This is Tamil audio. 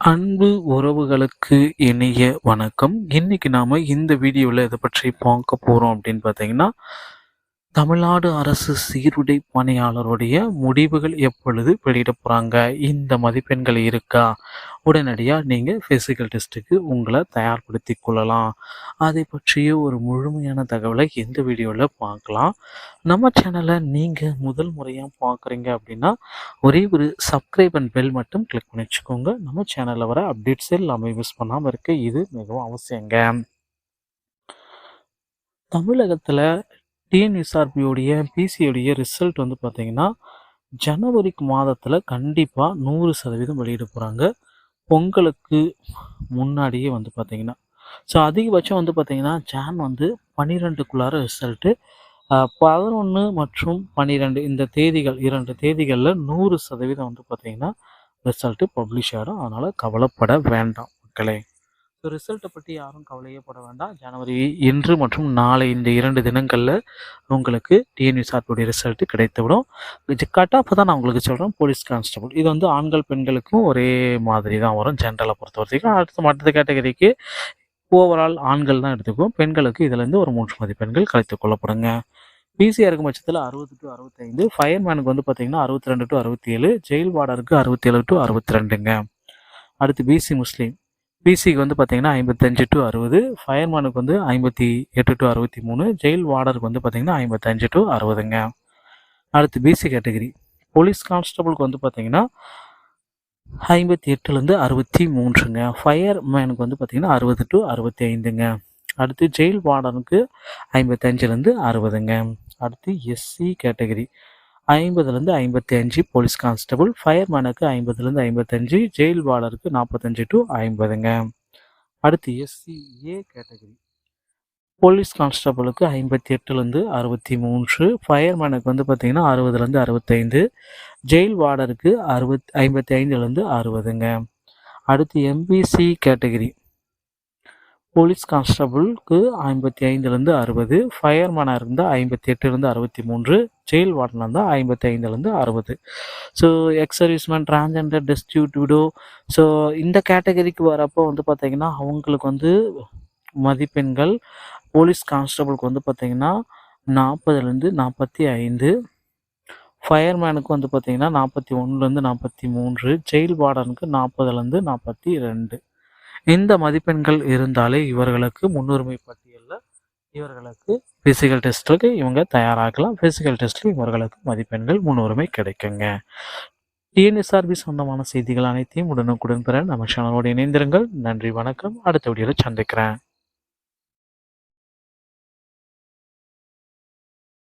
அன்பு உறவுகளுக்கு இனிய வணக்கம். இன்னைக்கு நாம இந்த வீடியோவில் எதை பற்றி பார்க்க போறோம் அப்படின்னு பார்த்தீங்கன்னா, தமிழ்நாடு அரசு சீருடை பணியாளருடைய முடிவுகள் எப்பொழுது வெளியிட போறாங்க? இந்த மதிப்பெண்கள் இருக்கா? உடனடியாக நீங்கள் ஃபிசிக்கல் டெஸ்ட்டுக்கு உங்களை தயார்படுத்திக் கொள்ளலாம். அதை பற்றிய ஒரு முழுமையான தகவலை இந்த வீடியோவில் பார்க்கலாம். நம்ம சேனலை நீங்கள் முதல் முறையாக பார்க்குறீங்க அப்படின்னா ஒரே ஒரு சப்ஸ்கிரைப் அண்ட் பெல் மட்டும் கிளிக் பண்ணி வச்சுக்கோங்க. நம்ம சேனலில் வர அப்டேட்ஸ் எல்லாமே மிஸ் பண்ணாமல் இருக்க இது மிகவும் அவசியங்க. தமிழகத்தில் டிஎன்எஸ்ஆர்பியோடைய பிசியோடைய ரிசல்ட் வந்து பார்த்தீங்கன்னா ஜனவரி மாதத்தில் கண்டிப்பாக 100% வெளியிட போகிறாங்க. பொங்கலுக்கு முன்னாடியே வந்து பார்த்தீங்கன்னா ஸோ அதிகபட்சம் வந்து பார்த்தீங்கன்னா ஜான் வந்து 12க்குள்ளார ரிசல்ட்டு 11 மற்றும் 12 இந்த தேதிகள் 2 தேதிகளில் 100% வந்து பார்த்தீங்கன்னா ரிசல்ட்டு பப்ளிஷ் ஆகிடும். அதனால் கவலைப்பட வேண்டாம் மக்களே. ஸோ ரிசல்ட்டை பற்றி யாரும் கவலையே பட வேண்டாம். ஜனவரி இன்று மற்றும் நாளை இந்த 2 தினங்களில் உங்களுக்கு டிஎன்எஸ்ஆர்பியோடைய ரிசல்ட்டு கிடைத்துவிடும். இது கட் ஆஃப் தான் நான் உங்களுக்கு சொல்கிறேன். போலீஸ் கான்ஸ்டபிள் இது வந்து ஆண்கள் பெண்களுக்கும் ஒரே மாதிரி தான் வரும் ஜென்ரலை பொறுத்த வரைக்கும். மற்ற கேட்டகரிக்கு ஓவரால் ஆண்கள் தான் எடுத்துக்கும். பெண்களுக்கு இதுலேருந்து ஒரு 3 மதிப்பெண்கள் கழித்துக் கொள்ளப்படுங்க. பிசிஆர் இருக்கும் பட்சத்தில் 60 to 65, ஃபயர்மேனுக்கு வந்து பார்த்தீங்கன்னா 62 to 67, ஜெயில் வார்டருக்கு 67 to 62ங்க. அடுத்து பிசி முஸ்லீம் பிசிக்கு வந்து பார்த்தீங்கன்னா 55 to 60, ஃபயர்மேனுக்கு வந்து 58 to 63, ஜெயில் வார்டருக்கு வந்து பார்த்தீங்கன்னா 55 to 60ங்க. அடுத்து பிசி கேட்டகரி போலீஸ் கான்ஸ்டபிளுக்கு வந்து பார்த்தீங்கன்னா 58லேருந்து 63ங்க. ஃபயர்மேனுக்கு வந்து பார்த்தீங்கன்னா 60 to 65ங்க. அடுத்து ஜெயில் வார்டனுக்கு 55லேருந்து 60ங்க. அடுத்து எஸ்சி கேட்டகரி 50லேருந்து 55 போலீஸ் கான்ஸ்டபிள், ஃபயர்மேனுக்கு 50லேருந்து 55, ஜெயில் வார்டருக்கு 45 to 50ங்க. அடுத்து எஸ்சிஏ கேட்டகரி போலீஸ் கான்ஸ்டபிளுக்கு 58லேருந்து 63, ஃபயர்மேனுக்கு வந்து பார்த்தீங்கன்னா 60லேருந்து 65, ஜெயில் வார்டருக்கு 55லேருந்து 60ங்க. அடுத்து எம்பிசி கேட்டகரி போலீஸ் கான்ஸ்டபிளுக்கு 55லேருந்து 60, ஃபயர்மேனாக இருந்தால் 58லேருந்து 63, ஜெயில் வார்டனாக இருந்தால் 55லேருந்து 60. So ex serviceman, transgender, destitute, widow, so இந்த கேட்டகரிக்கு வரப்போ வந்து பார்த்திங்கன்னா அவங்களுக்கு வந்து மதிப்பெண்கள் போலீஸ் கான்ஸ்டபிளுக்கு வந்து பார்த்திங்கன்னா 40லேருந்து 45, ஃபயர்மேனுக்கு வந்து பார்த்திங்கன்னா 41லேருந்து 43, ஜெயில் வார்டனுக்கு 40லேருந்து 42. இந்த மதிப்பெண்கள் இருந்தாலே இவர்களுக்கு முன்னுரிமை பட்டியலில் இவர்களுக்கு ஃபிசிக்கல் டெஸ்ட்டுக்கு இவங்க தயாராகலாம். ஃபிசிக்கல் டெஸ்ட்டில் இவர்களுக்கு மதிப்பெண்கள் முன்னுரிமை கிடைக்குங்க. டிஎன்எஸ்ஆர்பி சொந்தமான செய்திகள் அனைத்தையும் உடனுக்குடன் பெற நம்ம சேனலோடு இணைந்திருங்கள். நன்றி, வணக்கம். அடுத்த வீடியோவில் சந்திக்கிறேன்.